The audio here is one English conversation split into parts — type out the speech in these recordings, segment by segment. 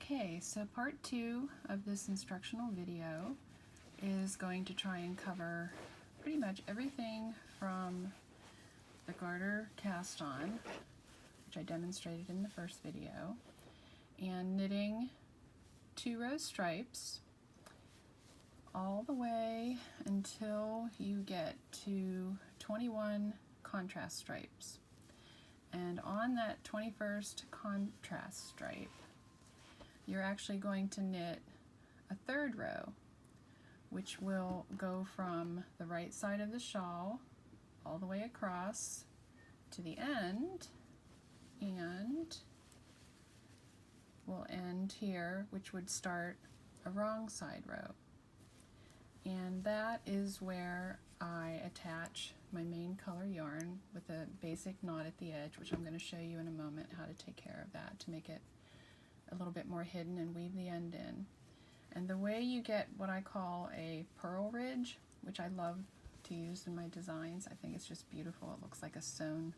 Okay, so part 2 of this instructional video is going to try and cover pretty much everything from the garter cast on, which I demonstrated in the first video, and knitting 2 row stripes all the way until you get to 21 contrast stripes. And on that 21st contrast stripe, you're actually going to knit a 3rd row, which will go from the right side of the shawl all the way across to the end, and will end here, which would start a wrong side row. And that is where I attach my main color yarn with a basic knot at the edge, which I'm going to show you in a moment how to take care of that to make it a little bit more hidden and weave the end in. And the way you get what I call a purl ridge, which I love to use in my designs, I think it's just beautiful, it looks like a sewn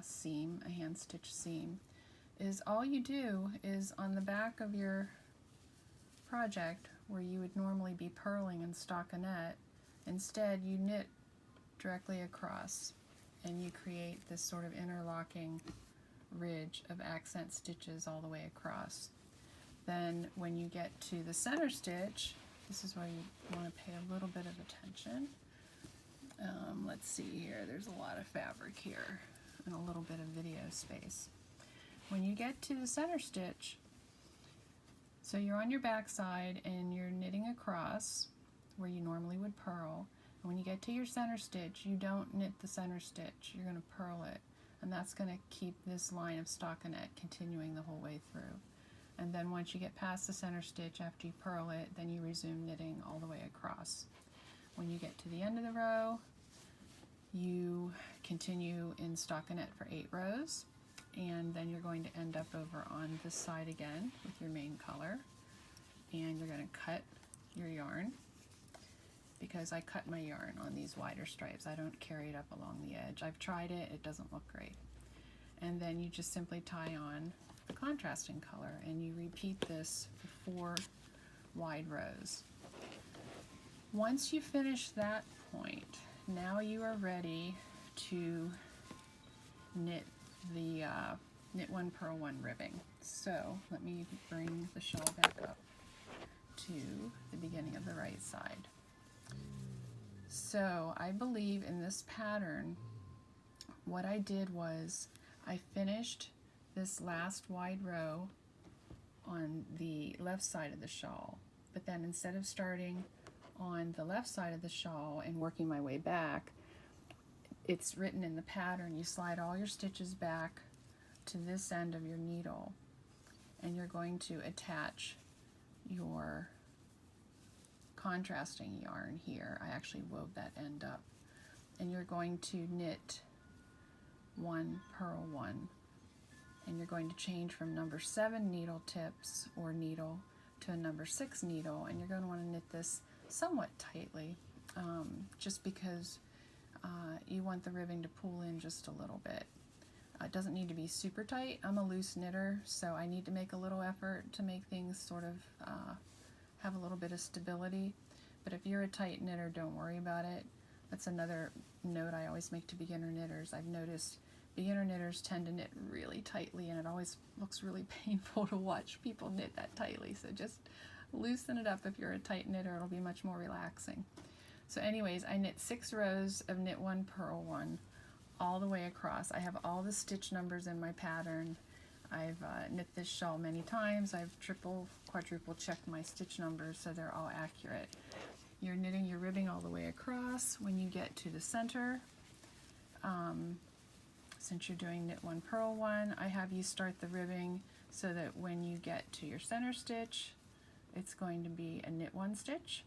seam, a hand stitch seam, is all you do is on the back of your project where you would normally be purling in stockinette, instead you knit directly across and you create this sort of interlocking ridge of accent stitches all the way across. Then when you get to the center stitch, this is where you want to pay a little bit of attention. Let's see here, there's a lot of fabric here and a little bit of video space. When you get to the center stitch, so you're on your back side and you're knitting across where you normally would purl. And when you get to your center stitch, you don't knit the center stitch, you're going to purl it. And that's going to keep this line of stockinette continuing the whole way through. And then once you get past the center stitch after you purl it, then you resume knitting all the way across. When you get to the end of the row, you continue in stockinette for 8 rows, and then you're going to end up over on this side again with your main color, and you're going to cut your yarn, because I cut my yarn on these wider stripes. I don't carry it up along the edge. I've tried it, it doesn't look great. And then you just simply tie on the contrasting color, and you repeat this for 4 wide rows. Once you finish that point, now you are ready to knit the knit 1 purl 1 ribbing. So let me bring the shawl back up to the beginning of the right side. So I believe in this pattern, what I did was I finished this last wide row on the left side of the shawl, but then instead of starting on the left side of the shawl and working my way back, it's written in the pattern, you slide all your stitches back to this end of your needle, and you're going to attach your contrasting yarn here. I actually wove that end up, and you're going to knit 1 purl 1, and you're going to change from number 7 needle tips or needle to a number 6 needle, and you're going to want to knit this somewhat tightly, just because you want the ribbing to pull in just a little bit. It doesn't need to be super tight. I'm a loose knitter, so I need to make a little effort to make things sort of have a little bit of stability. But if you're a tight knitter, don't worry about it. That's another note I always make to beginner knitters. I've noticed beginner knitters tend to knit really tightly, and it always looks really painful to watch people knit that tightly. So just loosen it up if you're a tight knitter. It'll be much more relaxing. So anyways, I knit 6 rows of knit 1 purl 1 all the way across. I have all the stitch numbers in my pattern. I've knit this shawl many times. I've triple, quadruple checked my stitch numbers so they're all accurate. You're knitting your ribbing all the way across. When you get to the center, since you're doing knit 1 purl 1, I have you start the ribbing so that when you get to your center stitch, it's going to be a knit 1 stitch.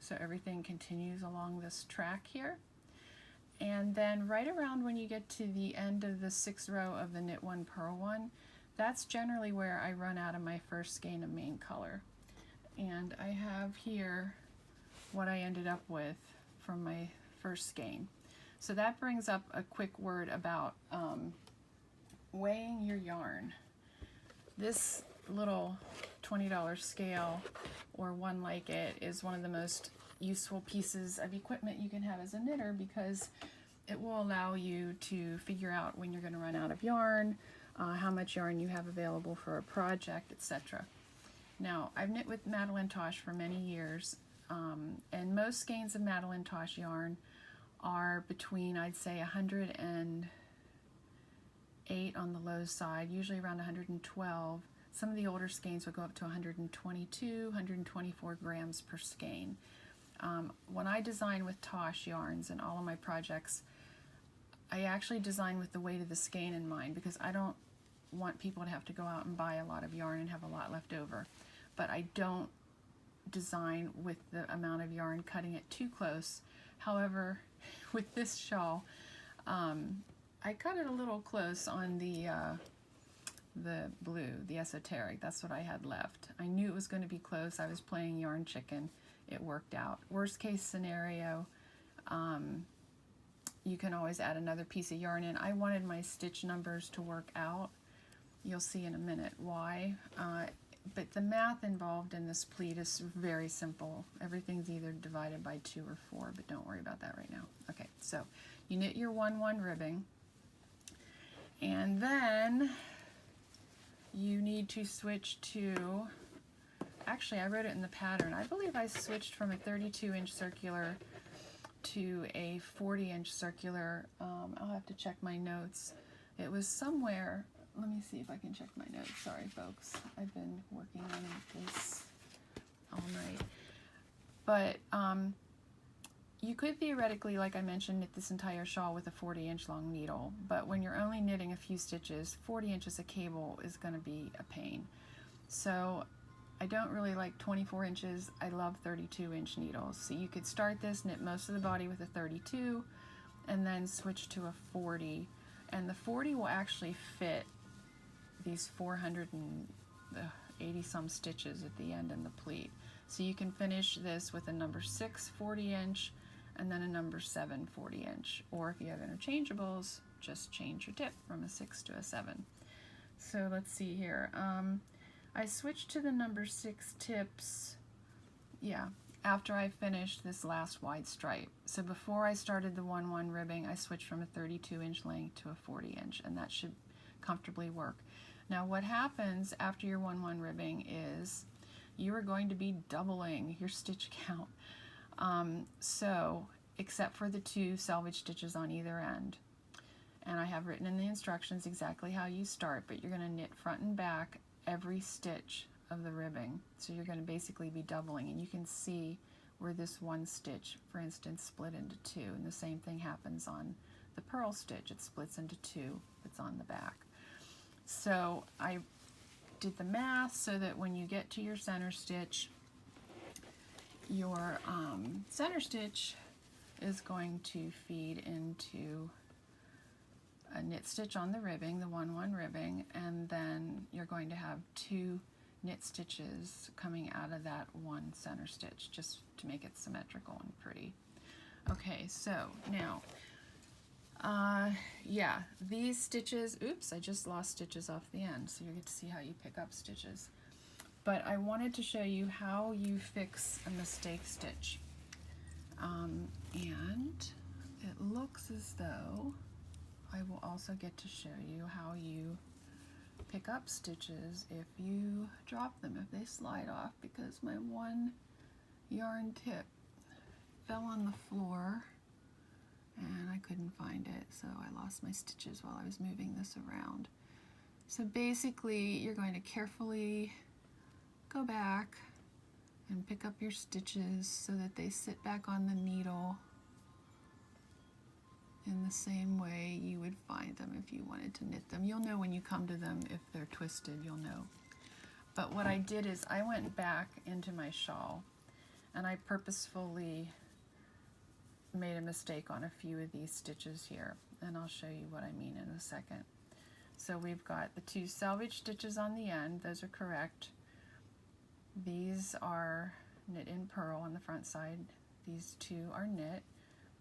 So everything continues along this track here. And then right around when you get to the end of the 6th row of the knit 1 purl 1, that's generally where I run out of my first skein of main color. And I have here what I ended up with from my first skein. So that brings up a quick word about weighing your yarn. This little $20 scale or one like it is one of the most useful pieces of equipment you can have as a knitter, because it will allow you to figure out when you're going to run out of yarn, how much yarn you have available for a project, etc. Now, I've knit with Madeline Tosh for many years, and most skeins of Madeline Tosh yarn are between, I'd say, 108 on the low side, usually around 112. Some of the older skeins will go up to 122, 124 grams per skein. When I design with Tosh yarns in all of my projects, I actually design with the weight of the skein in mind, because I don't want people to have to go out and buy a lot of yarn and have a lot left over. But I don't design with the amount of yarn cutting it too close. However, with this shawl, I cut it a little close on the blue, the esoteric. That's what I had left. I knew it was going to be close. I was playing yarn chicken. It worked out. Worst case scenario, you can always add another piece of yarn in. I wanted my stitch numbers to work out. You'll see in a minute why. But the math involved in this pleat is very simple. Everything's either divided by 2 or 4, but don't worry about that right now. Okay, so you knit your 1-1 ribbing, and then you need to switch to, actually I wrote it in the pattern, I believe I switched from a 32-inch circular to a 40-inch circular. I'll have to check my notes. It was somewhere, let me see if I can check my notes. Sorry folks, I've been working on this all night. But you could theoretically, like I mentioned, knit this entire shawl with a 40-inch long needle, but when you're only knitting a few stitches, 40 inches of cable is going to be a pain. So I don't really like 24 inches. I love 32-inch needles. So you could start this, knit most of the body with a 32, and then switch to a 40. And the 40 will actually fit these 480 some stitches at the end in the pleat. So you can finish this with a number 6 40-inch and then a number 7 40-inch. Or if you have interchangeables, just change your tip from a 6 to a 7. So let's see here. I switched to the number 6 tips, after I finished this last wide stripe. So before I started the 1-1 ribbing, I switched from a 32-inch length to a 40-inch, and that should comfortably work. Now what happens after your 1-1 ribbing is you are going to be doubling your stitch count. So except for the 2 selvage stitches on either end. And I have written in the instructions exactly how you start, but you're going to knit front and back every stitch of the ribbing. So you're going to basically be doubling, and you can see where this one stitch, for instance, split into 2, and the same thing happens on the purl stitch. It splits into 2 if it's on the back. So I did the math so that when you get to your center stitch, your center stitch is going to feed into a knit stitch on the ribbing, the 1-1 ribbing, and then you're going to have 2 knit stitches coming out of that one center stitch, just to make it symmetrical and pretty. Okay, so now, these stitches, oops, I just lost stitches off the end, so you get to see how you pick up stitches. But I wanted to show you how you fix a mistake stitch. And it looks as though I will also get to show you how you pick up stitches if you drop them, if they slide off, because my one yarn tip fell on the floor and I couldn't find it, so I lost my stitches while I was moving this around. So basically you're going to carefully go back and pick up your stitches so that they sit back on the needle in the same way you would find them if you wanted to knit them. You'll know when you come to them if they're twisted, you'll know. But what I did is I went back into my shawl and I purposefully made a mistake on a few of these stitches here, and I'll show you what I mean in a second. So we've got the 2 selvage stitches on the end, those are correct. These are knit in purl on the front side. These 2 are knit.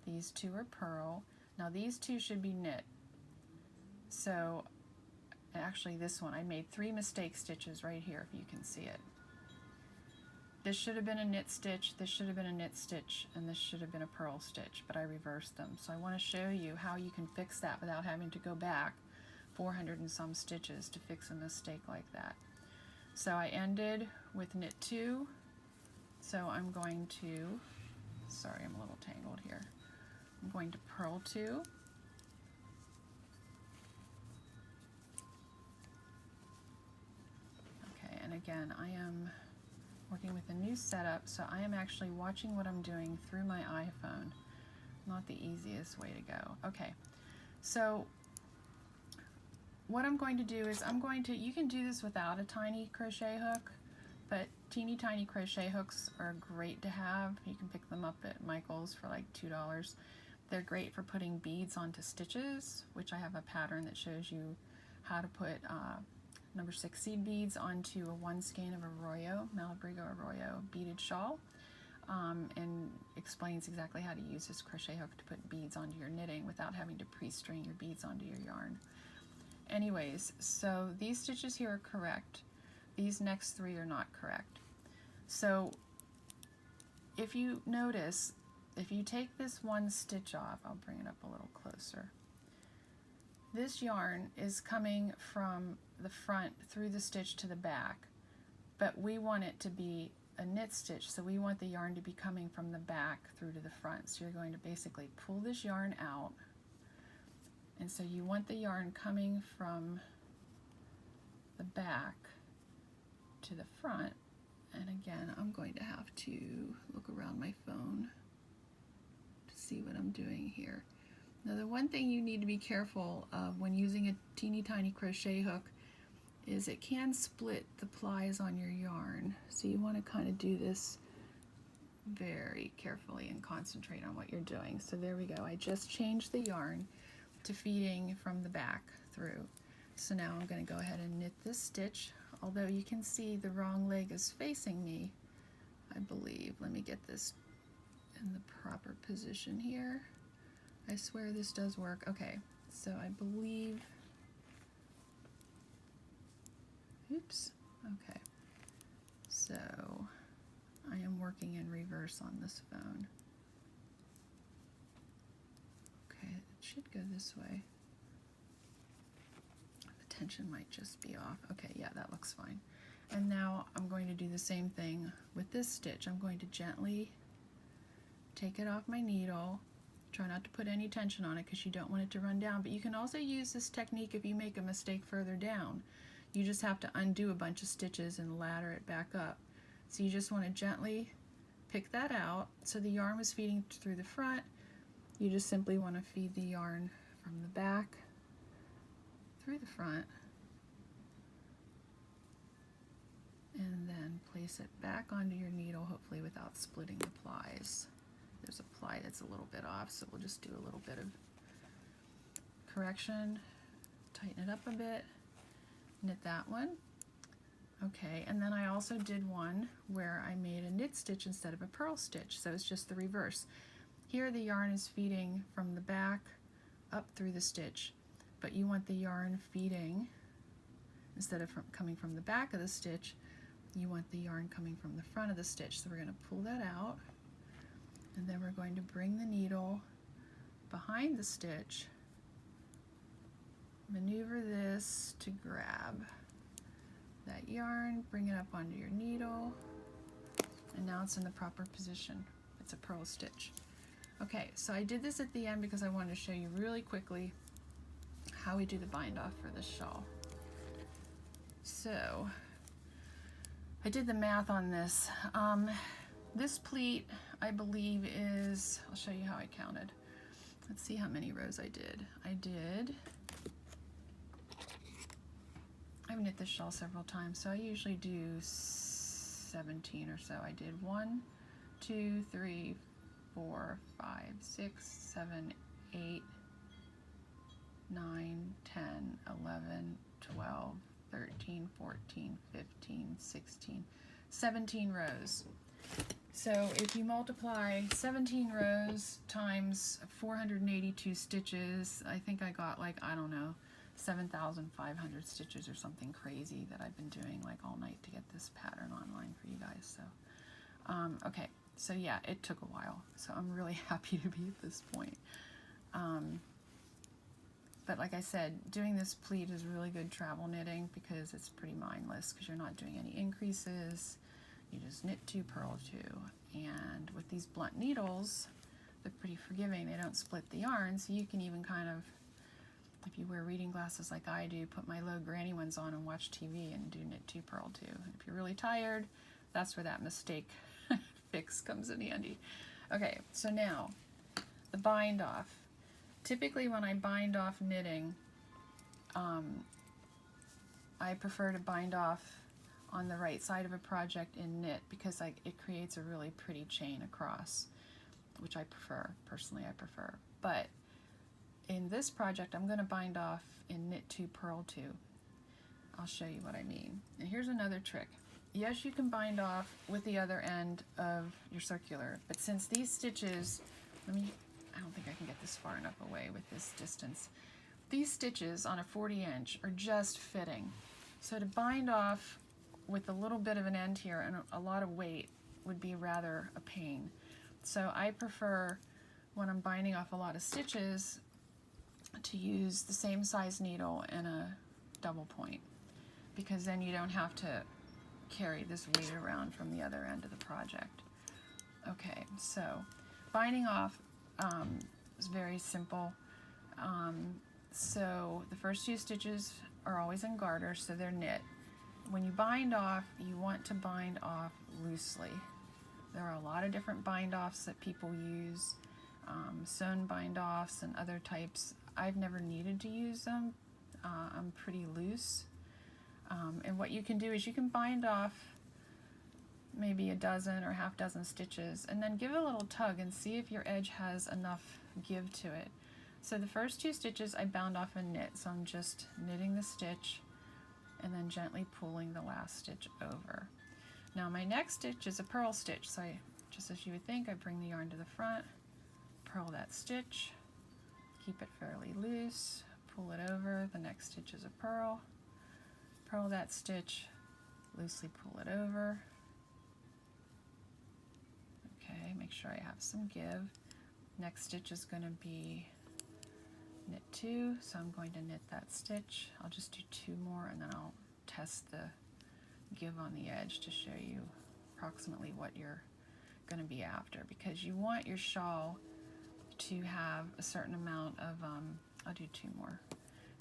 These 2 are purl. Now these 2 should be knit. So, actually this one, I made 3 mistake stitches right here if you can see it. This should have been a knit stitch, this should have been a knit stitch, and this should have been a purl stitch, but I reversed them. So I want to show you how you can fix that without having to go back 400 and some stitches to fix a mistake like that. So I ended with knit 2, so I'm going to, sorry I'm a little tangled here, I'm going to purl 2, okay, and again I am working with a new setup, so I am actually watching what I'm doing through my iPhone. Not the easiest way to go. Okay, so what I'm going to do is you can do this without a tiny crochet hook, but teeny tiny crochet hooks are great to have. You can pick them up at Michael's for like $2. They're great for putting beads onto stitches, which I have a pattern that shows you how to put number 6 seed beads onto a 1 skein of Arroyo, Malabrigo Arroyo beaded shawl, and explains exactly how to use this crochet hook to put beads onto your knitting without having to pre-string your beads onto your yarn. Anyways, so these stitches here are correct. These next 3 are not correct. So if you notice, if you take this 1 stitch off, I'll bring it up a little closer. This yarn is coming from the front through the stitch to the back, but we want it to be a knit stitch, so we want the yarn to be coming from the back through to the front. So you're going to basically pull this yarn out, and so you want the yarn coming from the back to the front. And again, I'm going to have to look around my phone to see what I'm doing here. Now the one thing you need to be careful of when using a teeny tiny crochet hook is it can split the plies on your yarn. So you want to kind of do this very carefully and concentrate on what you're doing. So there we go. I just changed the yarn to feeding from the back through. So now I'm going to go ahead and knit this stitch, although you can see the wrong leg is facing me, I believe. Let me get this in the proper position here. I swear this does work. Okay, so I believe, oops, okay. So I am working in reverse on this phone. Okay, it should go this way. The tension might just be off. Okay, yeah, that looks fine. And now I'm going to do the same thing with this stitch. I'm going to gently take it off my needle. Try not to put any tension on it because you don't want it to run down, but you can also use this technique if you make a mistake further down. You just have to undo a bunch of stitches and ladder it back up. So you just want to gently pick that out. So the yarn was feeding through the front. You just simply want to feed the yarn from the back through the front, and then place it back onto your needle, hopefully without splitting the plies. There's a ply that's a little bit off, so we'll just do a little bit of correction, tighten it up a bit, knit that one. Okay, and then I also did one where I made a knit stitch instead of a purl stitch, so it's just the reverse. Here the yarn is feeding from the back up through the stitch, but you want the yarn feeding, instead of coming from the back of the stitch, you want the yarn coming from the front of the stitch. So we're going to pull that out, and then we're going to bring the needle behind the stitch, maneuver this to grab that yarn, bring it up onto your needle, and now it's in the proper position. It's a purl stitch. Okay, so I did this at the end because I wanted to show you really quickly how we do the bind off for this shawl. So I did the math on this. This pleat, I believe, is, I'll show you how I counted. Let's see how many rows I did. I've knit this shawl several times, so I usually do 17 or so. I did 1, 2, 3, 4, 5, 6, 7, 8, 9, 10, 11, 12, 13, 14, 15, 16, 17 rows. So if you multiply 17 rows times 482 stitches, I think I got like, I don't know, 7,500 stitches or something crazy that I've been doing like all night to get this pattern online for you guys. So okay, so yeah, it took a while, so I'm really happy to be at this point. But like I said, doing this pleat is really good travel knitting because it's pretty mindless, because you're not doing any increases. You just knit 2, purl 2. And with these blunt needles, they're pretty forgiving. They don't split the yarn, so you can even kind of, if you wear reading glasses like I do, put my low granny ones on and watch TV and do knit 2, purl 2. And if you're really tired, that's where that mistake fix comes in handy. Okay, so now the bind off. Typically when I bind off knitting, I prefer to bind off on the right side of a project in knit, because it creates a really pretty chain across, which I prefer. Personally, I prefer. But in this project, I'm going to bind off in knit 2, purl 2. I'll show you what I mean. And here's another trick. Yes, you can bind off with the other end of your circular, but since these stitches, I don't think I can get this far enough away with this distance. These stitches on a 40-inch are just fitting. So to bind off with a little bit of an end here and a lot of weight would be rather a pain. So I prefer, when I'm binding off a lot of stitches, to use the same size needle and a double point, because then you don't have to carry this weight around from the other end of the project. Okay, so binding off is very simple. So the first 2 stitches are always in garter, so they're knit. When you bind off, you want to bind off loosely. There are a lot of different bind offs that people use, sewn bind offs and other types. I've never needed to use them. I'm pretty loose. And what you can do is you can bind off maybe a dozen or half dozen stitches, and then give it a little tug and see if your edge has enough give to it. So the first 2 stitches I bound off in knit, so I'm just knitting the stitch and then gently pulling the last stitch over. Now my next stitch is a purl stitch, so just as you would think, I bring the yarn to the front, purl that stitch, keep it fairly loose, pull it over. The next stitch is a purl that stitch, loosely pull it over. Okay, make sure I have some give. Next stitch is going to be knit 2, so I'm going to knit that stitch. I'll just do 2 more and then I'll test the give on the edge to show you approximately what you're going to be after, because you want your shawl to have a certain amount of, I'll do 2 more,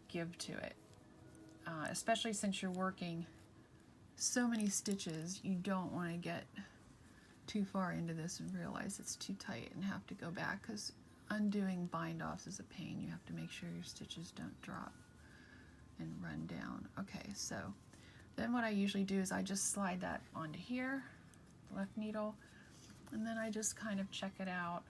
give to it. Especially since you're working so many stitches, you don't want to get too far into this and realize it's too tight and have to go back, because undoing bind offs is a pain. You have to make sure your stitches don't drop and run down. Okay, so then what I usually do is I just slide that onto here, left needle, and then I just kind of check it out.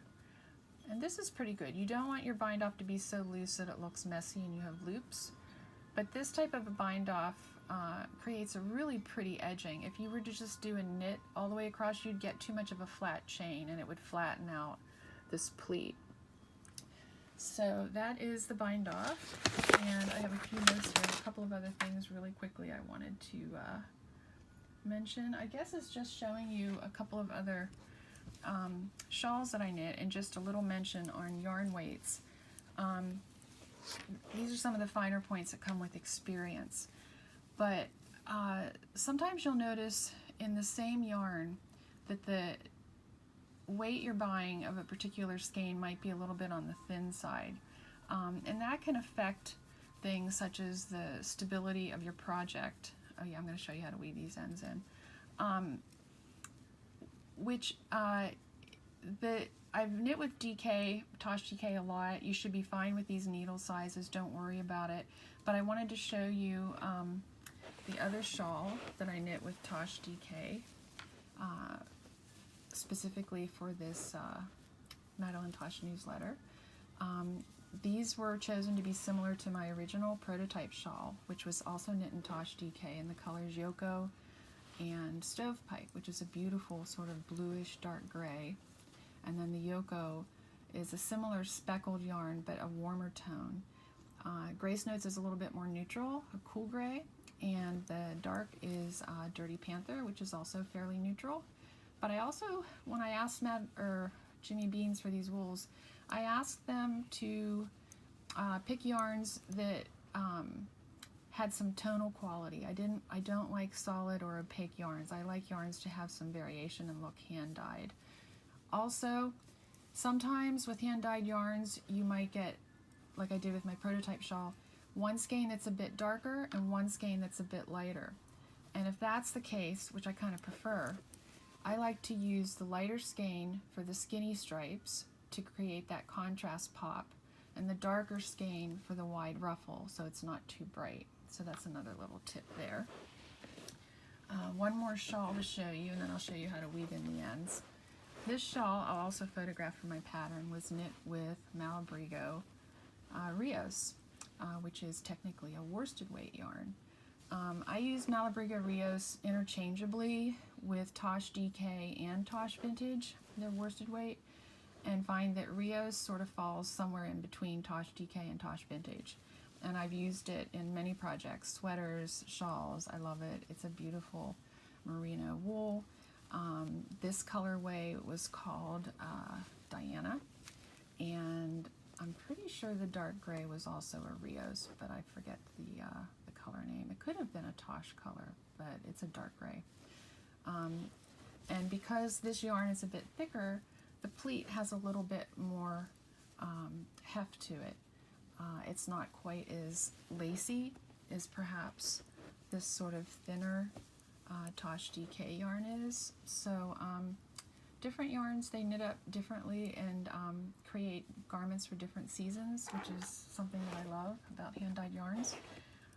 And this is pretty good. You don't want your bind off to be so loose that it looks messy and you have loops, but this type of a bind off creates a really pretty edging. If you were to just do a knit all the way across, you'd get too much of a flat chain and it would flatten out this pleat. So that is the bind off, and I have a few notes here, a couple of other things really quickly I wanted to mention. I guess it's just showing you a couple of other shawls that I knit, and just a little mention on yarn weights. These are some of the finer points that come with experience, but sometimes you'll notice in the same yarn that the weight you're buying of a particular skein might be a little bit on the thin side, and that can affect things such as the stability of your project. Oh yeah, I'm going to show you how to weave these ends in, I've knit with DK, Tosh DK a lot. You should be fine with these needle sizes, don't worry about it. But I wanted to show you the other shawl that I knit with Tosh DK, specifically for this Madeline Tosh newsletter. These were chosen to be similar to my original prototype shawl, which was also knit in Tosh DK in the colors Yoko and Stovepipe, which is a beautiful sort of bluish dark gray. And then the Yoko is a similar speckled yarn, but a warmer tone. Grace Notes is a little bit more neutral, a cool gray, and the dark is Dirty Panther, which is also fairly neutral. But I also, when I asked Jimmy Beans for these wools, I asked them to pick yarns that had some tonal quality. I don't like solid or opaque yarns. I like yarns to have some variation and look hand-dyed. Also, sometimes with hand-dyed yarns, you might get, like I did with my prototype shawl, one skein that's a bit darker and one skein that's a bit lighter. And if that's the case, which I kind of prefer, I like to use the lighter skein for the skinny stripes to create that contrast pop, and the darker skein for the wide ruffle so it's not too bright. So that's another little tip there. One more shawl to show you, and then I'll show you how to weave in the ends. This shawl, I'll also photograph for my pattern, was knit with Malabrigo Rios, which is technically a worsted weight yarn. I use Malabrigo Rios interchangeably with Tosh DK and Tosh Vintage, their worsted weight, and find that Rios sort of falls somewhere in between Tosh DK and Tosh Vintage. And I've used it in many projects, sweaters, shawls. I love it. It's a beautiful merino wool. This colorway was called Diana, and I'm pretty sure the dark gray was also a Rios, but I forget the color name. It could have been a Tosh color, but it's a dark gray. And because this yarn is a bit thicker, the pleat has a little bit more heft to it. It's not quite as lacy as perhaps this sort of thinner Tosh DK yarn is. So different yarns, they knit up differently and create garments for different seasons, which is something that I love about hand-dyed yarns.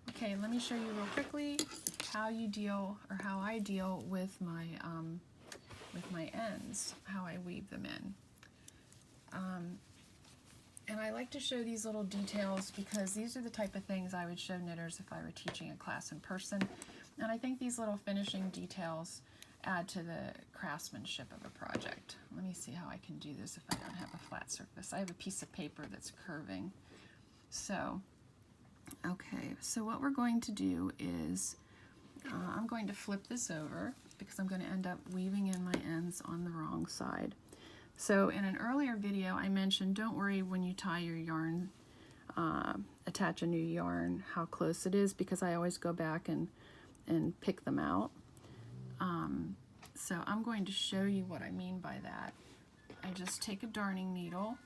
Okay, let me show you real quickly how you deal, or how I deal with my ends, how I weave them in. And I like to show these little details because these are the type of things I would show knitters if I were teaching a class in person. And I think these little finishing details add to the craftsmanship of a project. Let me see how I can do this if I don't have a flat surface. I have a piece of paper that's curving. So, okay, so what we're going to do is I'm going to flip this over because I'm going to end up weaving in my ends on the wrong side. So in an earlier video I mentioned, don't worry when you tie your yarn, attach a new yarn, how close it is, because I always go back and pick them out. So I'm going to show you what I mean by that. I just take a darning needle.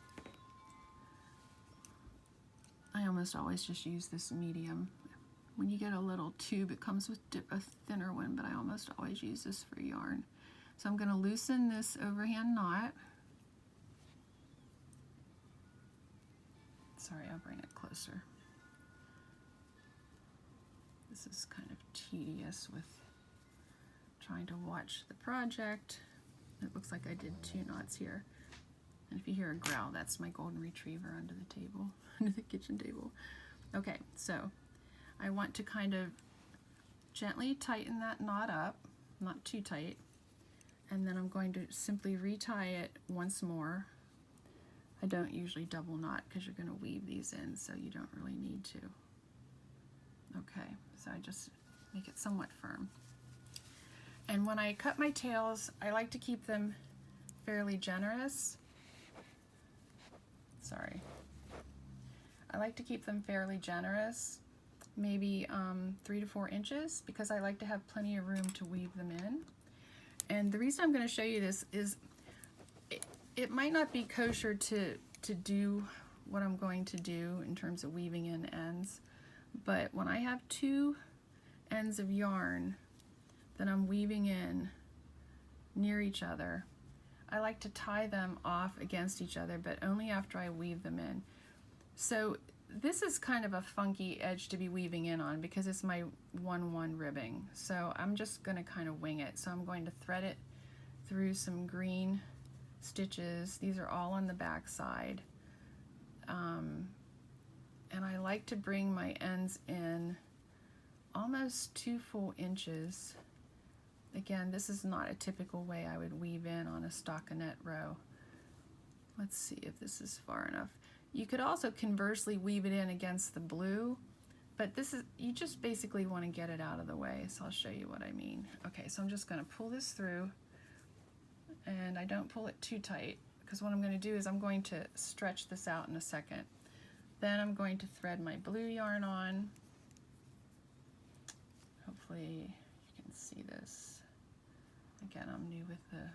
I almost always just use this medium. When you get a little tube, it comes with a thinner one, but I almost always use this for yarn. So I'm going to loosen this overhand knot. Sorry, I'll bring it closer. This is kind of tedious with trying to watch the project. It looks like I did 2 knots here. And if you hear a growl, that's my golden retriever under the table, under the kitchen table. Okay, so I want to kind of gently tighten that knot up, not too tight, and then I'm going to simply retie it once more. I don't usually double knot because you're going to weave these in, so you don't really need to. Okay, so I just make it somewhat firm. And when I cut my tails, I like to keep them fairly generous. Sorry. I like to keep them fairly generous, maybe 3 to 4 inches, because I like to have plenty of room to weave them in. And the reason I'm going to show you this is it might not be kosher to do what I'm going to do in terms of weaving in ends, but when I have 2 ends of yarn that I'm weaving in near each other, I like to tie them off against each other, but only after I weave them in. So this is kind of a funky edge to be weaving in on because it's my 1-1 ribbing. So I'm just going to kind of wing it. So I'm going to thread it through some green stitches. These are all on the back side. And I like to bring my ends in almost 2 full inches. Again, this is not a typical way I would weave in on a stockinette row. Let's see if this is far enough. You could also conversely weave it in against the blue, but this is, you just basically want to get it out of the way, so I'll show you what I mean. Okay, so I'm just going to pull this through, and I don't pull it too tight, because what I'm going to do is I'm going to stretch this out in a second. Then I'm going to thread my blue yarn on. Hopefully you can see this. Again, I'm new with the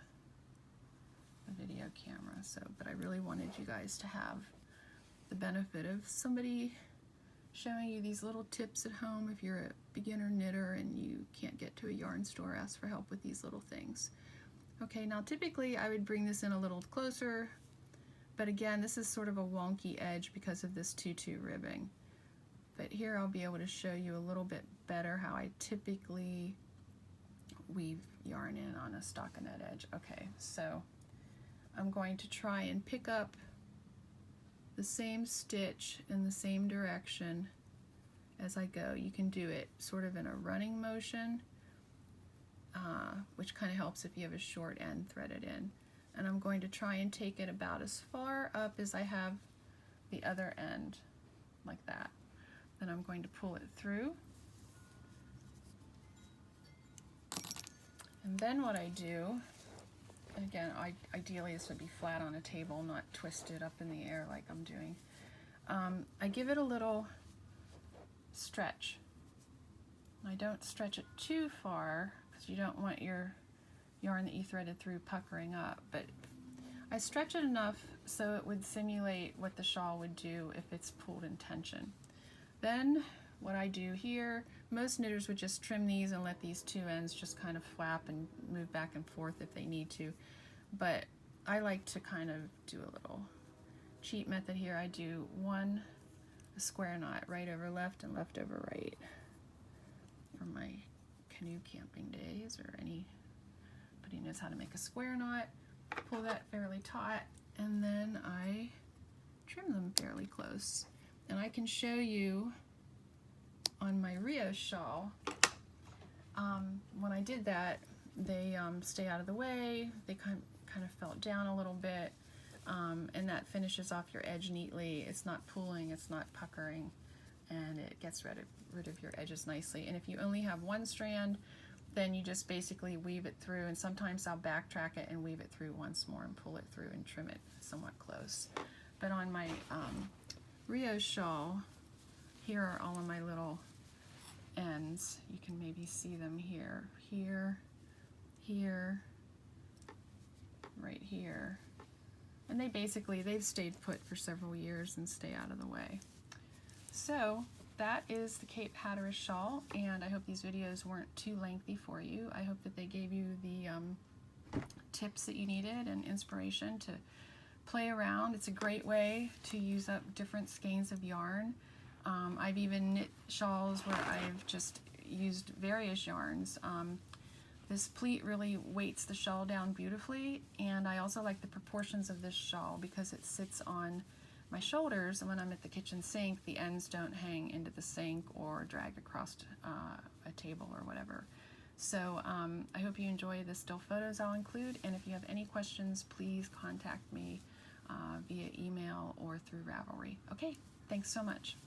video camera, but I really wanted you guys to have the benefit of somebody showing you these little tips at home. If you're a beginner knitter and you can't get to a yarn store, ask for help with these little things. Okay, now typically I would bring this in a little closer, but again, this is sort of a wonky edge because of this tutu ribbing. But here I'll be able to show you a little bit better how I typically weave yarn in on a stockinette edge. Okay, so I'm going to try and pick up the same stitch in the same direction as I go. You can do it sort of in a running motion, which kind of helps if you have a short end threaded in. And I'm going to try and take it about as far up as I have the other end, like that. Then I'm going to pull it through. And then what I do, and again, ideally this would be flat on a table, not twisted up in the air like I'm doing. I give it a little stretch. I don't stretch it too far because you don't want your yarn that you threaded through puckering up, but I stretch it enough so it would simulate what the shawl would do if it's pulled in tension. Then what I do here, most knitters would just trim these and let these two ends just kind of flap and move back and forth if they need to. But I like to kind of do a little cheat method here. I do a square knot right over left and left over right for my canoe camping days, or anybody knows how to make a square knot. Pull that fairly taut, and then I trim them fairly close. And I can show you on my Rio shawl, when I did that, they stay out of the way, they kind of felt down a little bit, and that finishes off your edge neatly. It's not pulling, it's not puckering, and it gets rid of your edges nicely. And if you only have one strand, then you just basically weave it through, and sometimes I'll backtrack it and weave it through once more and pull it through and trim it somewhat close. But on my Rio shawl, here are all of my little ends. You can maybe see them here, here, right here. And they've stayed put for several years and stay out of the way. So that is the Cape Hatteras shawl, and I hope these videos weren't too lengthy for you. I hope that they gave you the tips that you needed and inspiration to play around. It's a great way to use up different skeins of yarn. I've even knit shawls where I've just used various yarns. This pleat really weights the shawl down beautifully, and I also like the proportions of this shawl because it sits on my shoulders, and when I'm at the kitchen sink, the ends don't hang into the sink or drag across a table or whatever. So I hope you enjoy the still photos I'll include, and if you have any questions, please contact me via email or through Ravelry. Okay, thanks so much.